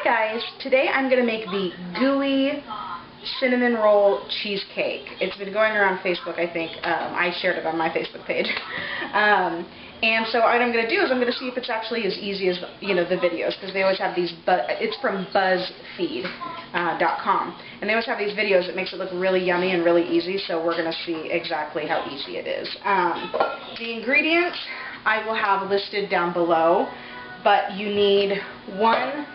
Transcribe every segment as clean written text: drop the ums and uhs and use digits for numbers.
guys, today I'm going to make the gooey cinnamon roll cheesecake. It's been going around Facebook, I think. I shared it on my Facebook page. And so what I'm going to do is I'm going to see if it's actually as easy as, you know, the videos, because they always have these, it's from BuzzFeed.com, and they always have these videos that makes it look really yummy and really easy, so we're going to see exactly how easy it is. The ingredients I will have listed down below, but you need 1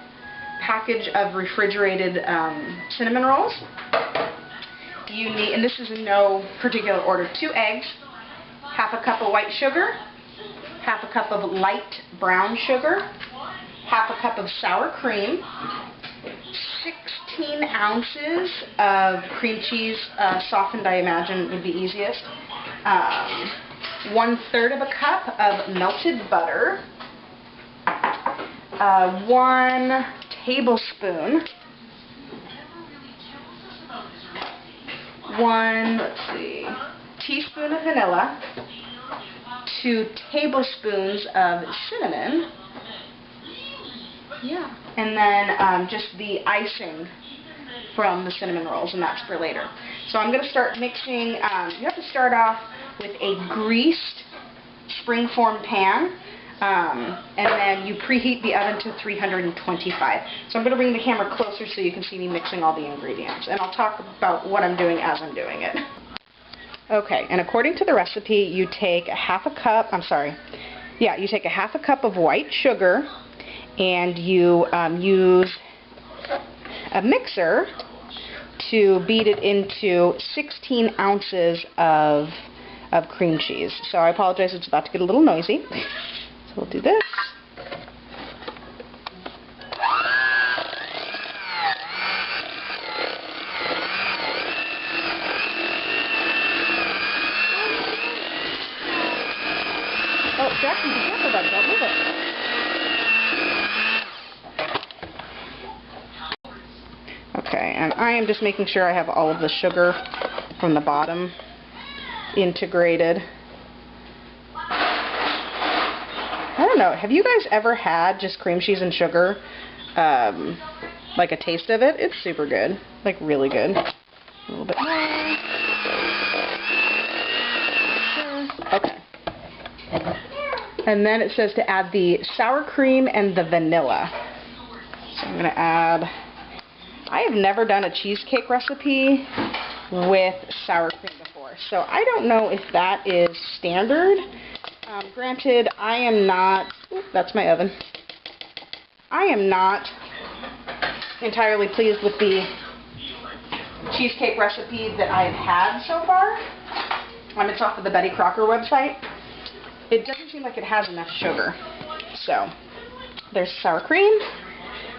package of refrigerated cinnamon rolls. You need, and this is in no particular order, 2 eggs, half a cup of white sugar, half a cup of light brown sugar, half a cup of sour cream, 16 ounces of cream cheese, softened I imagine would be easiest, 1/3 of a cup of melted butter, 1 tablespoon, 1 teaspoon of vanilla, 2 tablespoons of cinnamon, and then just the icing from the cinnamon rolls, and that's for later. So I'm going to start mixing. You have to start off with a greased springform pan, and then you preheat the oven to 325. So I'm going to bring the camera closer so you can see me mixing all the ingredients, and I'll talk about what I'm doing as I'm doing it. Okay, and according to the recipe, you take a half a cup of white sugar, and you use a mixer to beat it into 16 ounces of cream cheese. So I apologize, it's about to get a little noisy. So we'll do this. Oh, Jackson, be careful, bud. Don't move it. Okay, and I am just making sure I have all of the sugar from the bottom integrated. I don't know, have you guys ever had just cream cheese and sugar, like a taste of it? It's super good, like really good. A little bit more. Okay. And then it says to add the sour cream and the vanilla. So I'm going to add, I have never done a cheesecake recipe with sour cream before, so I don't know if that is standard. Granted, I am not, that's my oven, I am not entirely pleased with the cheesecake recipe that I have had so far. It's off of the Betty Crocker website. It doesn't seem like it has enough sugar. So, there's sour cream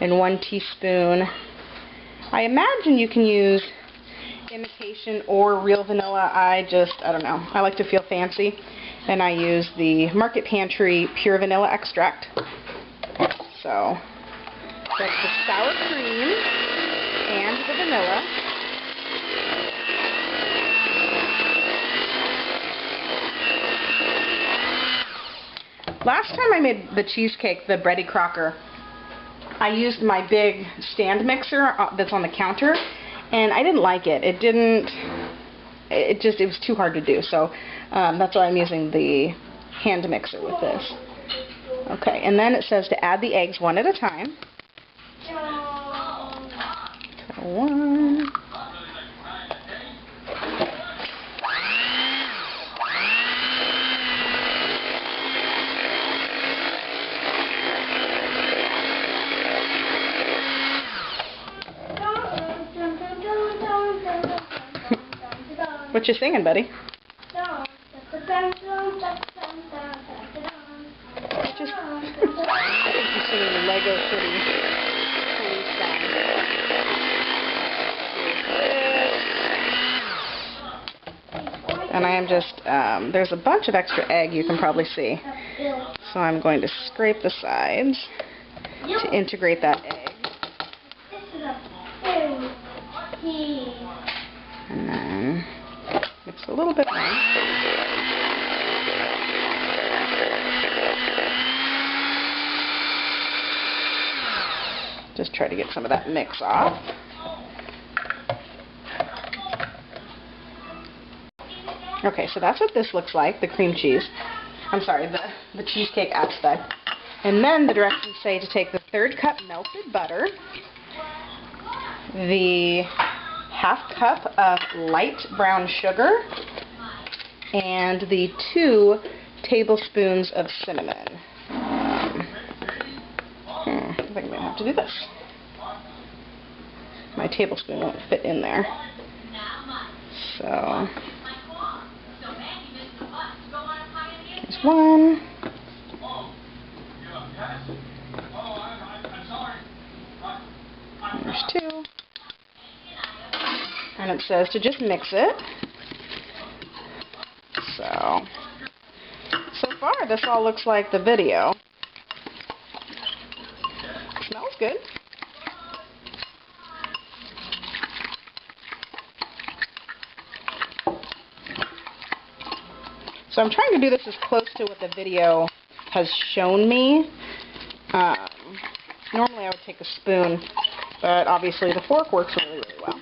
and 1 teaspoon. I imagine you can use imitation or real vanilla. I don't know. I like to feel fancy. And I use the Market Pantry Pure Vanilla Extract. So, that's the sour cream and the vanilla. Last time I made the cheesecake, the Betty Crocker, I used my big stand mixer that's on the counter, and I didn't like it. It was too hard to do, so that's why I'm using the hand mixer with this. Okay, and then it says to add the eggs 1 at a time. So 1. What you singing, buddy? Just, I think you're singing the Lego City song. And I am just, there's a bunch of extra egg you can probably see. So I'm going to scrape the sides to integrate that egg. And then mix a little bit more. Just try to get some of that mix off. Okay, so that's what this looks like, the cream cheese. I'm sorry, the cheesecake aspect. And then the directions say to take the 1/3 cup melted butter, the 1/2 cup of light brown sugar, and the 2 tablespoons of cinnamon. I think I'm going to have to do this. My tablespoon won't fit in there. So, there's 1. There's 2. And it says to just mix it. So far this all looks like the video. Smells good. So I'm trying to do this as close to what the video has shown me. Normally I would take a spoon, but obviously the fork works really, really well.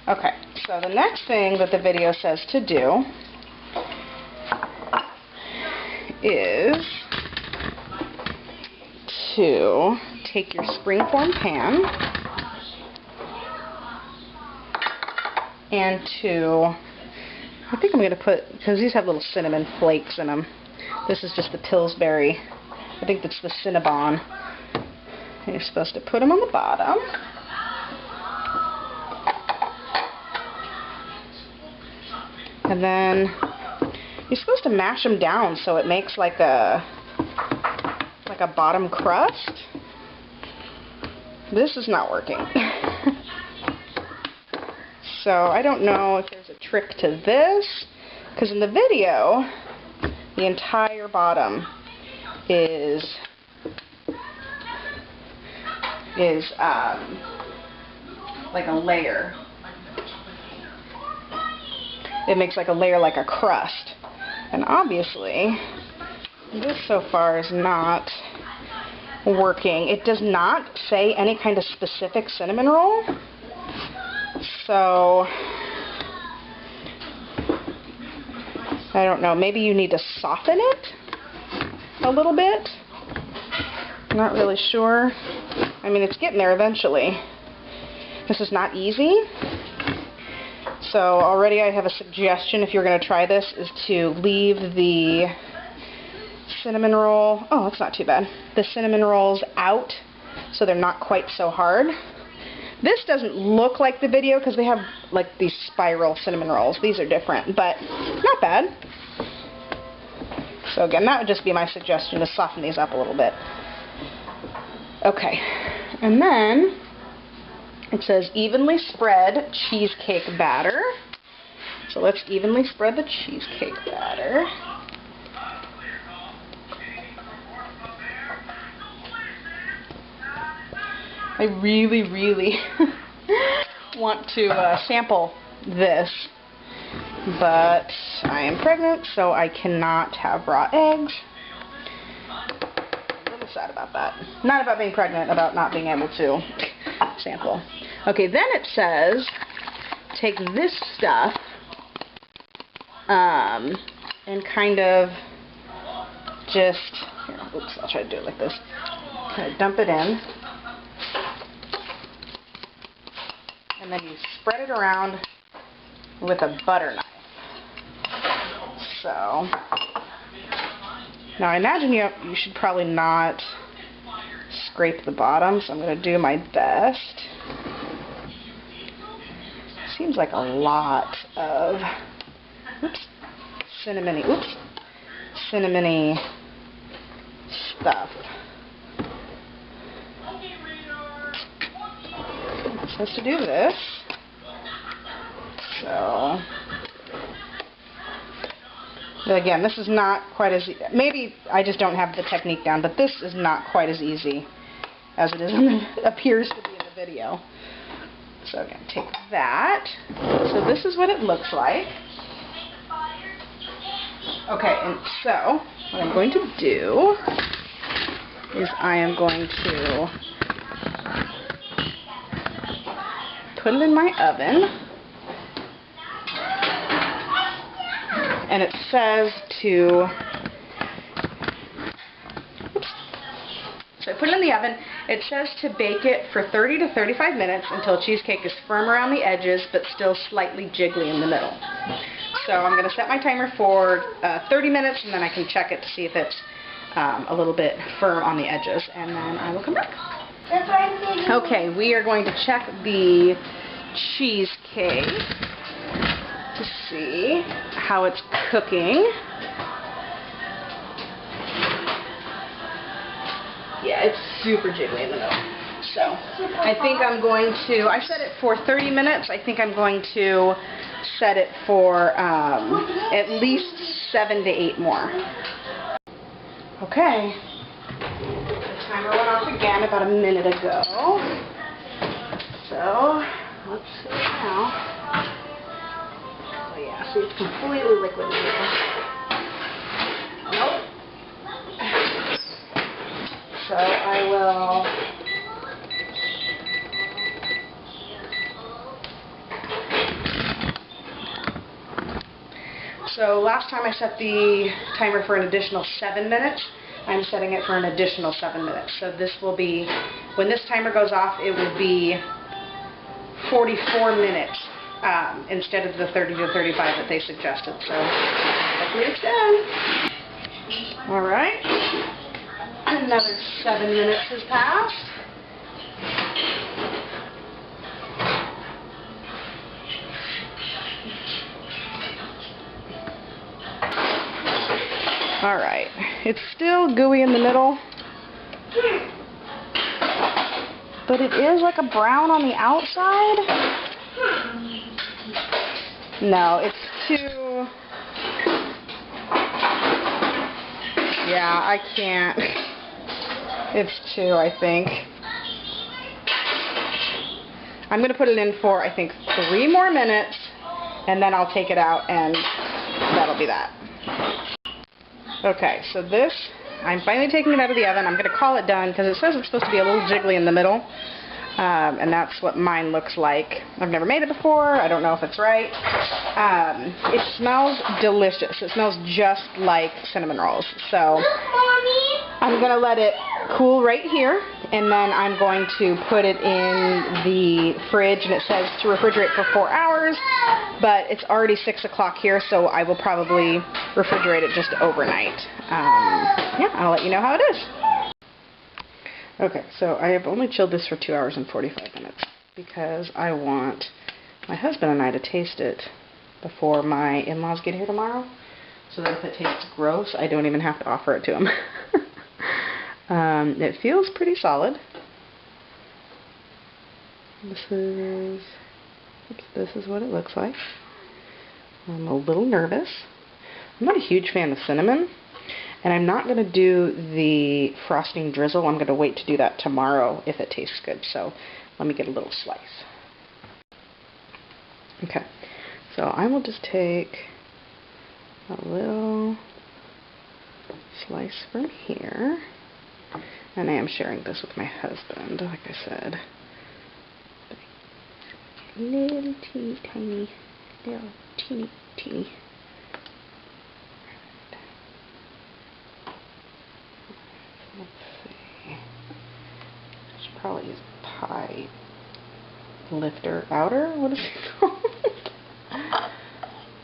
Okay, so the next thing that the video says to do is to take your springform pan and I think I'm going to put, because these have little cinnamon flakes in them. This is just the Pillsbury. I think that's the Cinnabon. And you're supposed to put them on the bottom. And then you're supposed to mash them down so it makes like a bottom crust. This is not working. So I don't know if there's a trick to this, because in the video the entire bottom is like a layer. It makes like a layer, like a crust. And obviously, this so far is not working. It does not say any kind of specific cinnamon roll. So, I don't know. Maybe you need to soften it a little bit. I'm not really sure. I mean, it's getting there eventually. This is not easy. So already I have a suggestion if you're going to try this, is to leave the cinnamon roll, oh, that's not too bad, the cinnamon rolls out so they're not quite so hard. This doesn't look like the video because they have like these spiral cinnamon rolls. These are different, but not bad. So again, that would just be my suggestion, to soften these up a little bit. Okay, and then it says evenly spread cheesecake batter. So let's evenly spread the cheesecake batter. I really, really want to sample this, but I am pregnant, so I cannot have raw eggs. I'm a little sad about that. Not about being pregnant, about not being able to sample. Okay, then it says take this stuff and kind of just, here, oops, I'll try to do it like this. Kind of dump it in. And then you spread it around with a butter knife. So, now I imagine you should probably not scrape the bottom, so I'm going to do my best. Seems like a lot of, cinnamony stuff. I'm supposed to do this. So, but again, this is not quite as, maybe I just don't have the technique down, but this is not quite as easy as it appears to be in the video. So I'm going to take that. So this is what it looks like. Okay, and so what I'm going to do is I am going to put it in my oven. And it says to, so I put it in the oven. It says to bake it for 30 to 35 minutes until cheesecake is firm around the edges but still slightly jiggly in the middle. So I'm going to set my timer for 30 minutes, and then I can check it to see if it's a little bit firm on the edges, and then I will come back. Okay, we are going to check the cheesecake to see how it's cooking. Yeah, it's super jiggly in the middle. So I think I'm going to, I set it for 30 minutes. I think I'm going to set it for at least 7 to 8 more. Okay. The timer went off again about a minute ago. So let's see now. Oh yeah, see, it's completely liquid now. Nope. So I will So last time I set the timer for an additional 7 minutes. I'm setting it for an additional 7 minutes. So this will be, when this timer goes off, it will be 44 minutes instead of the 30 to 35 that they suggested. So hopefully it's done. Alright. Another 7 minutes has passed. Alright, it's still gooey in the middle, but it is like a brown on the outside. No, it's too... Yeah, I can't. It's too, I think. I'm going to put it in for, I think, 3 more minutes, and then I'll take it out, and that'll be that. Okay, so this, I'm finally taking it out of the oven. I'm going to call it done because it says it's supposed to be a little jiggly in the middle. And that's what mine looks like. I've never made it before. I don't know if it's right. It smells delicious. It smells just like cinnamon rolls. So I'm going to let it cool right here, and then I'm going to put it in the fridge, and it says to refrigerate for 4 hours, but it's already 6 o'clock here, so I will probably refrigerate it just overnight. Yeah, I'll let you know how it is. Okay, so I have only chilled this for 2 hours and 45 minutes because I want my husband and I to taste it before my in-laws get here tomorrow, so that if it tastes gross, I don't even have to offer it to him. It feels pretty solid. This is what it looks like. I'm a little nervous. I'm not a huge fan of cinnamon, and I'm not going to do the frosting drizzle. I'm going to wait to do that tomorrow if it tastes good. So let me get a little slice. Okay, so I will just take a little slice from here, and I am sharing this with my husband, like I said. Little teeny tiny, little teeny teeny. Let's see. Should probably use pie lifter outer. What is it called?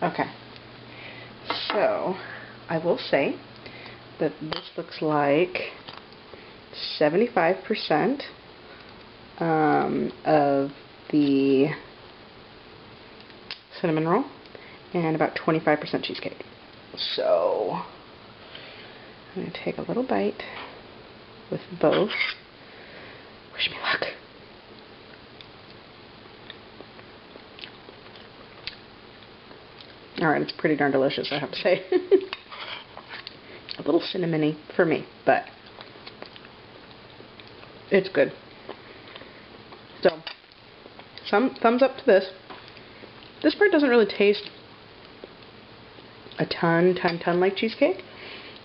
Okay. So I will say that this looks like 75% of the cinnamon roll and about 25% cheesecake. So I'm going to take a little bite with both. Wish me luck. Alright, it's pretty darn delicious, I have to say. A little cinnamony for me, but it's good. So, some thumbs up to this. This part doesn't really taste a ton like cheesecake,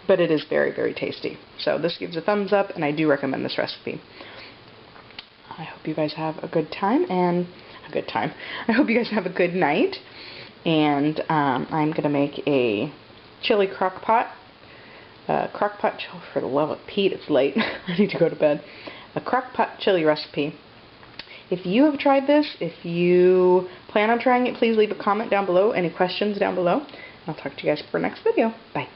but it is very, very tasty. So this gives a thumbs up, and I do recommend this recipe. I hope you guys have a good time, and a good time. I hope you guys have a good night. And I'm going to make a chili crock pot. For the love of Pete, it's late. I need to go to bed. A crock pot chili recipe. If you have tried this, if you plan on trying it, please leave a comment down below. Any questions down below. I'll talk to you guys for the next video. Bye.